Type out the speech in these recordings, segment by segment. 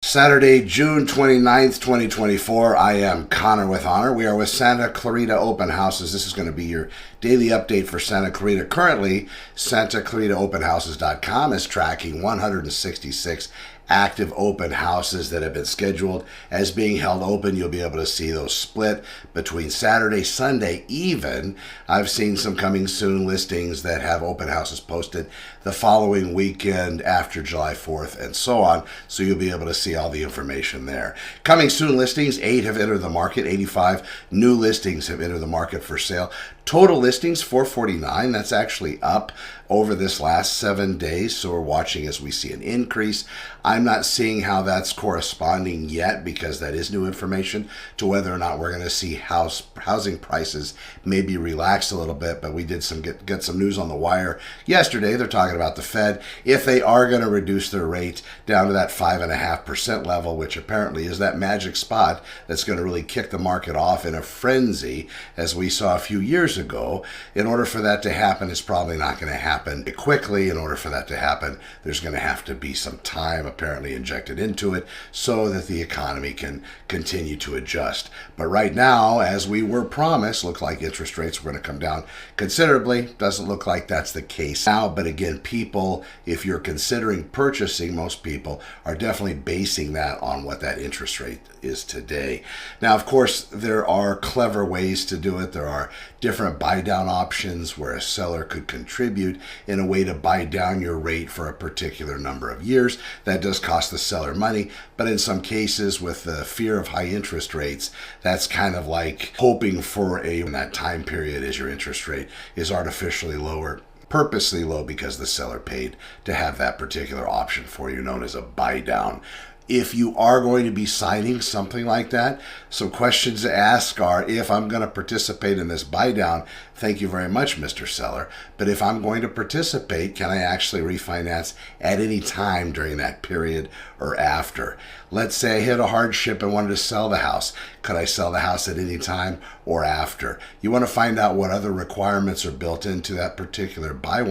Saturday, June 29th, 2024. I am Connor with Honor. We are with Santa Clarita Open Houses. This is going to be your daily update for Santa Clarita. Currently, SantaClaritaOpenHouses.com is tracking 166 active open houses that have been scheduled as being held open. You'll be able to see those split between Saturday, Sunday even. I've seen some coming soon listings that have open houses posted the following weekend after July 4th and so on. So you'll be able to see all the information there. Coming soon listings, 8 have entered the market. 85 new listings have entered the market for sale. Total listings, 449. That's actually up over this last 7 days. So we're watching as we see an increase. I'm not seeing how that's corresponding yet because that is new information to whether or not we're going to see housing prices maybe relax a little bit. But we did get some news on the wire yesterday. They're talking about the Fed. If they are going to reduce their rate down to that 5.5% level, which apparently is that magic spot that's going to really kick the market off in a frenzy, as we saw a few years ago. In order for that to happen, it's probably not going to happen quickly. In order for that to happen, there's going to have to be some time apparently injected into it so that the economy can continue to adjust. But right now, as we were promised, looked like interest rates were going to come down considerably. Doesn't look like that's the case now. But again, people, if you're considering purchasing, most people are definitely basing that on what that interest rate is today. Now, of course, there are clever ways to do it. There are different buy down options where a seller could contribute in a way to buy down your rate for a particular number of years. That does cost the seller money, but in some cases with the fear of high interest rates, that's kind of like hoping for in that time period as your interest rate is artificially lower, purposely low because the seller paid to have that particular option for you, known as a buy down. If you are going to be signing something like that, some questions to ask are, if I'm going to participate in this buy down, thank you very much, Mr. Seller. But if I'm going to participate, can I actually refinance at any time during that period or after? Let's say I hit a hardship and wanted to sell the house. Could I sell the house at any time or after? You want to find out what other requirements are built into that particular buy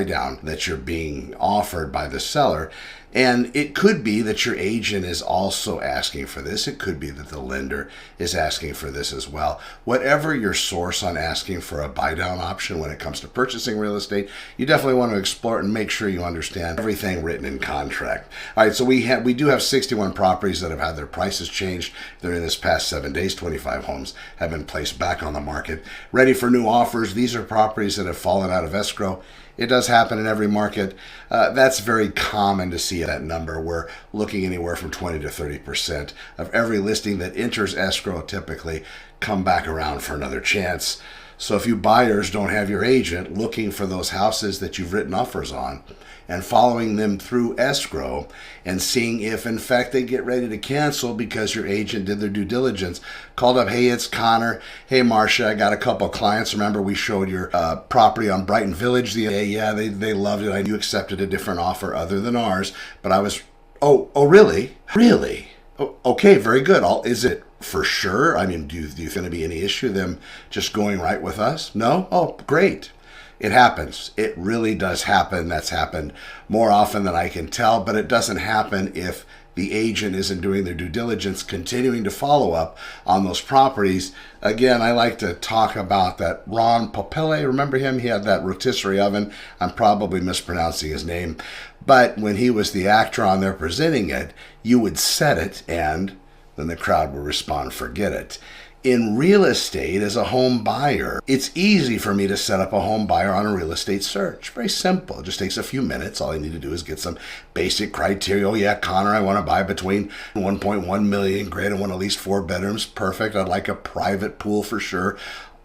down that you're being offered by the seller. And it could be that your agent is also asking for this. It could be that the lender is asking for this as well. Whatever your source on asking for a buy down option when it comes to purchasing real estate, you definitely want to explore it and make sure you understand everything written in contract. All right, so we do have 61 properties that have had their prices changed during this past 7 days. 25 homes have been placed back on the market, ready for new offers. These are properties that have fallen out of escrow. It does happen in every market. That's very common to see that number. We're looking anywhere from 20 to 30% of every listing that enters escrow typically come back around for another chance. So if you buyers don't have your agent looking for those houses that you've written offers on and following them through escrow and seeing if in fact they get ready to cancel because your agent did their due diligence, called up, hey, it's Connor. Hey, Marcia, I got a couple of clients. Remember we showed your property on Brighton Village the other day? Yeah, they loved it. I knew you accepted a different offer other than ours, but I was, oh, really? Really? Oh, okay, very good. Is it for sure? I mean, do you think going to be any issue them just going right with us? No? Oh, great. It happens. It really does happen. That's happened more often than I can tell, but it doesn't happen if the agent isn't doing their due diligence, continuing to follow up on those properties. Again, I like to talk about that Ron Popele. Remember him? He had that rotisserie oven. I'm probably mispronouncing his name. But when he was the actor on there presenting it, you would set it and then the crowd would respond, forget it. In real estate, as a home buyer, it's easy for me to set up a home buyer on a real estate search. Very simple. It just takes a few minutes. All I need to do is get some basic criteria. Oh yeah, Connor, I want to buy between 1.1 million. Great. I want at least 4 bedrooms. Perfect. I'd like a private pool for sure.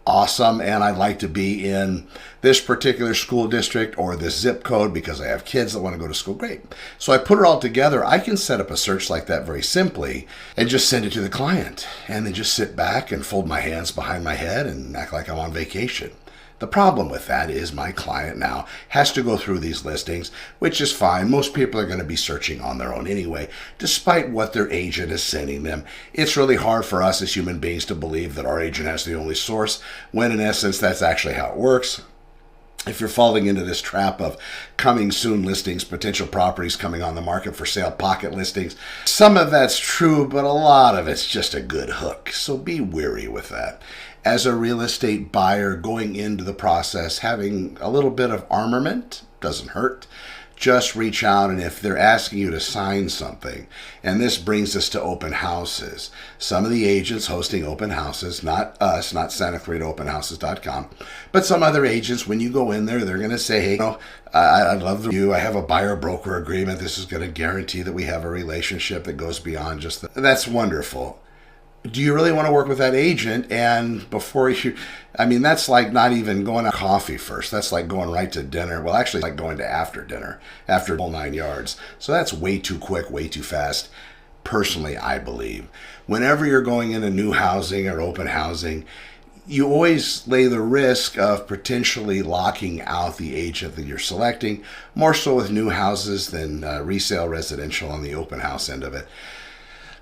Awesome. And I'd like to be in this particular school district or this zip code because I have kids that want to go to school. Great. So I put it all together. I can set up a search like that very simply and just send it to the client and then just sit back and fold my hands behind my head and act like I'm on vacation. The problem with that is my client now has to go through these listings, which is fine. Most people are going to be searching on their own anyway, despite what their agent is sending them. It's really hard for us as human beings to believe that our agent has the only source, when in essence, that's actually how it works. if you're falling into this trap of coming soon listings, potential properties coming on the market for sale, pocket listings, some of that's true, but a lot of it's just a good hook. So be wary with that. As a real estate buyer going into the process, having a little bit of armament doesn't hurt. Just reach out, and if they're asking you to sign something, and this brings us to open houses. Some of the agents hosting open houses, not us, not SantaClaritaOpenHouses.com, but some other agents, when you go in there, they're going to say, hey, you know, I love you. I have a buyer-broker agreement. This is going to guarantee that we have a relationship that goes beyond just that. That's wonderful. Do you really want to work with that agent? And before you, I mean, that's like not even going to coffee first. That's like going right to dinner. Well, actually, like going to after dinner, after the whole 9 yards. So that's way too quick, way too fast. Personally, I believe. Whenever you're going into new housing or open housing, you always lay the risk of potentially locking out the agent that you're selecting, more so with new houses than resale residential on the open house end of it.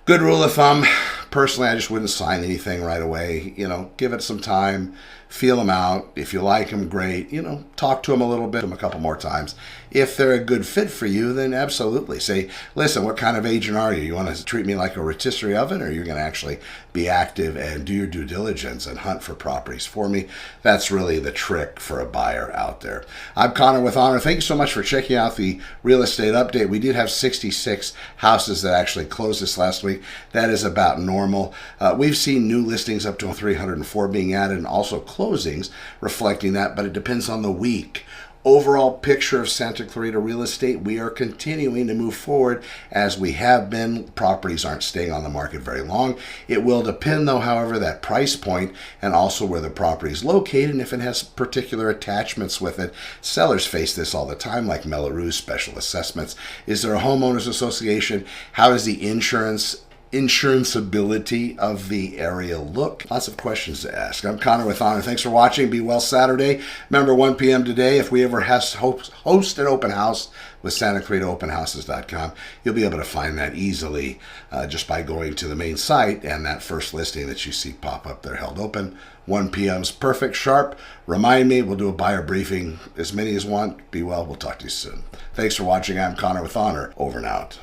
Good rule of thumb, personally, I just wouldn't sign anything right away. You know, give it some time, feel them out. If you like them, great. You know, talk to them a little bit, a couple more times. If they're a good fit for you, then absolutely. Say, listen, what kind of agent are you? You want to treat me like a rotisserie oven, or you're going to actually be active and do your due diligence and hunt for properties for me? That's really the trick for a buyer out there. I'm Connor with Honor. Thank you so much for checking out the real estate update. We did have 66 houses that actually closed this last week. That is about normal. We've seen new listings up to 304 being added, and also closings reflecting that, but it depends on the week. Overall picture of Santa Clarita real estate, we are continuing to move forward as we have been. Properties aren't staying on the market very long. It will depend, though, however, that price point and also where the property is located and if it has particular attachments with it. Sellers face this all the time, like Melrose special assessments. Is there a homeowners association? How does the insuranceability of the area look? Lots of questions to ask. I'm Connor with Honor. Thanks for watching. Be well Saturday. Remember, 1 p.m. today, if we ever host an open house with SantaClaritaOpenHouses.com, you'll be able to find that easily just by going to the main site, and that first listing that you see pop up there held open. 1 p.m.'s perfect, sharp. Remind me, we'll do a buyer briefing. As many as want. Be well. We'll talk to you soon. Thanks for watching. I'm Connor with Honor. Over and out.